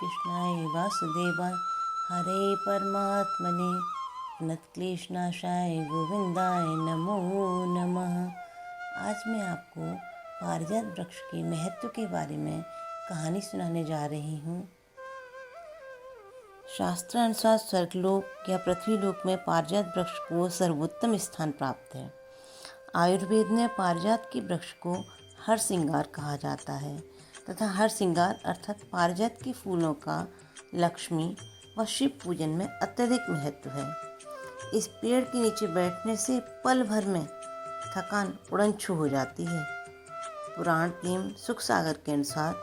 कृष्णाय वासुदेवाय हरे परमात्मने प्रणतक्लेशनाशाय गोविंदाय नमो नमः। आज मैं आपको पारिजात वृक्ष के महत्व के बारे में कहानी सुनाने जा रही हूँ। शास्त्रानुसार स्वर्गलोक या पृथ्वीलोक में पारिजात वृक्ष को सर्वोत्तम स्थान प्राप्त है। आयुर्वेद में पारिजात के वृक्ष को हरसिंगार कहा जाता है तथा हरसिंगार अर्थात पारिजात के फूलों का लक्ष्मी व शिव पूजन में अत्यधिक महत्व है। इस पेड़ के नीचे बैठने से पल भर में थकान उड़नछू हो जाती है। पुराण प्रेम सुख सागर के अनुसार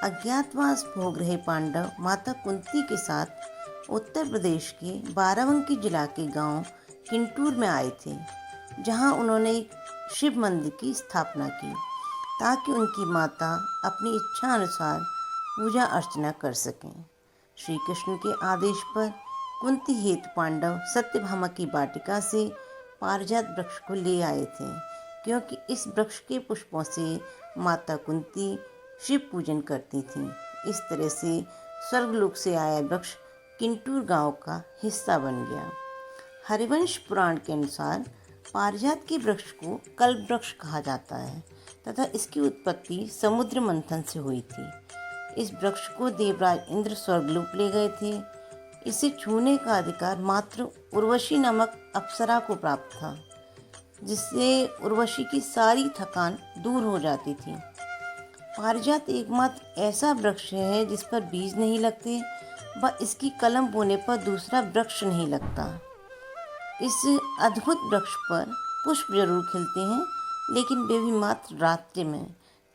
अज्ञातवास भोग रहे पांडव माता कुंती के साथ उत्तर प्रदेश के बाराबंकी जिला के गांव किंटूर में आए थे, जहां उन्होंने एक शिव मंदिर की स्थापना की ताकि उनकी माता अपनी इच्छा अनुसार पूजा अर्चना कर सकें। श्री कृष्ण के आदेश पर कुंती हेतु पांडव सत्यभामा की वाटिका से पारिजात वृक्ष को ले आए थे, क्योंकि इस वृक्ष के पुष्पों से माता कुंती शिव पूजन करती थीं। इस तरह से स्वर्गलोक से आया वृक्ष किंटूर गांव का हिस्सा बन गया। हरिवंश पुराण के अनुसार पारिजात के वृक्ष को कल्प वृक्ष कहा जाता है तथा इसकी उत्पत्ति समुद्र मंथन से हुई थी। इस वृक्ष को देवराज इंद्र स्वर्गलोक ले गए थे। इसे छूने का अधिकार मात्र उर्वशी नामक अप्सरा को प्राप्त था, जिससे उर्वशी की सारी थकान दूर हो जाती थी। पारिजात एकमात्र ऐसा वृक्ष है जिस पर बीज नहीं लगते व इसकी कलम बोने पर दूसरा वृक्ष नहीं लगता। इस अद्भुत वृक्ष पर पुष्प जरूर खिलते हैं, लेकिन वे भी मात्र रात्रि में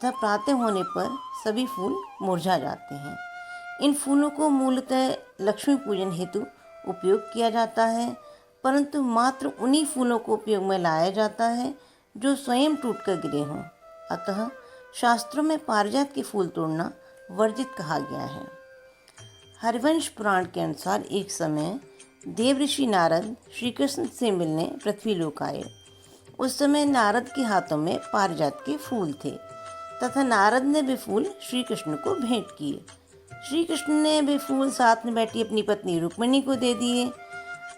तथा प्रातः होने पर सभी फूल मुरझा जाते हैं। इन फूलों को मूलतः लक्ष्मी पूजन हेतु उपयोग किया जाता है, परंतु मात्र उन्हीं फूलों को उपयोग में लाया जाता है जो स्वयं टूटकर गिरे हों। अतः शास्त्रों में पारिजात के फूल तोड़ना वर्जित कहा गया है। हरिवंश पुराण के अनुसार एक समय देवऋषि नारद श्री कृष्ण से मिलने पृथ्वीलोक आए। उस समय नारद के हाथों में पारिजात के फूल थे तथा नारद ने वे फूल श्री कृष्ण को भेंट किए। श्री कृष्ण ने वे फूल साथ में बैठी अपनी पत्नी रुक्मिणी को दे दिए,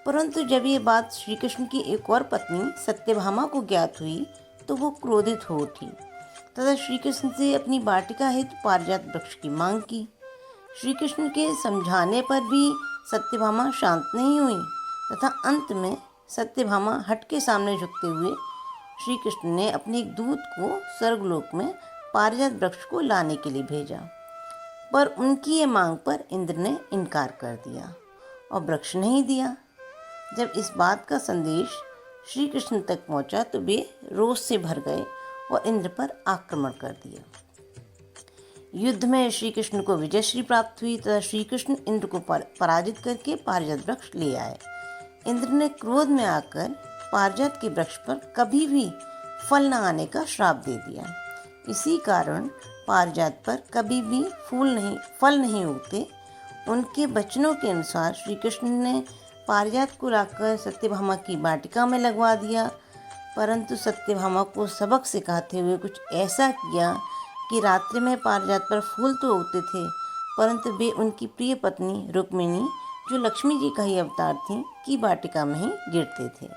परंतु जब ये बात श्री कृष्ण की एक और पत्नी सत्यभामा को ज्ञात हुई तो वो क्रोधित हो उठी तथा श्री कृष्ण से अपनी वाटिका हेतु पारिजात वृक्ष की मांग की। श्री कृष्ण के समझाने पर भी सत्यभामा शांत नहीं हुई तथा अंत में सत्यभामा हट के सामने झुकते हुए श्री कृष्ण ने अपने एक दूत को स्वर्गलोक में पारिजात वृक्ष को लाने के लिए भेजा, पर उनकी ये मांग पर इंद्र ने इनकार कर दिया और वृक्ष नहीं दिया। जब इस बात का संदेश श्री कृष्ण तक पहुंचा तो वे रोष से भर गए और इंद्र पर आक्रमण कर दिया। युद्ध में श्री कृष्ण को विजयश्री प्राप्त हुई तथा श्री कृष्ण इंद्र को पराजित करके पारिजात वृक्ष ले आए। इंद्र ने क्रोध में आकर पारिजात के वृक्ष पर कभी भी फल न आने का श्राप दे दिया। इसी कारण पारिजात पर कभी भी फल नहीं उगते। उनके वचनों के अनुसार श्री कृष्ण ने पारिजात को लाकर सत्यभामा की वाटिका में लगवा दिया, परंतु सत्यभामा को सबक सिखाते हुए कुछ ऐसा किया कि रात्रि में पारिजात पर फूल तो उगते थे, परंतु वे उनकी प्रिय पत्नी रुक्मिणी, जो लक्ष्मी जी का ही अवतार थी, की वाटिका में ही गिरते थे।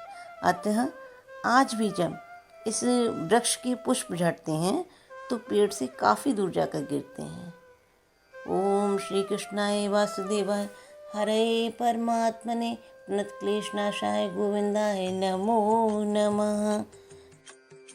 अतः आज भी जब इस वृक्ष के पुष्प झड़ते हैं तो पेड़ से काफ़ी दूर जाकर गिरते हैं। ओम श्री कृष्णाय वासुदेवाय हरे परमात्मने प्रणतक्लेशनाशाय गोविंदाय नमो नमः।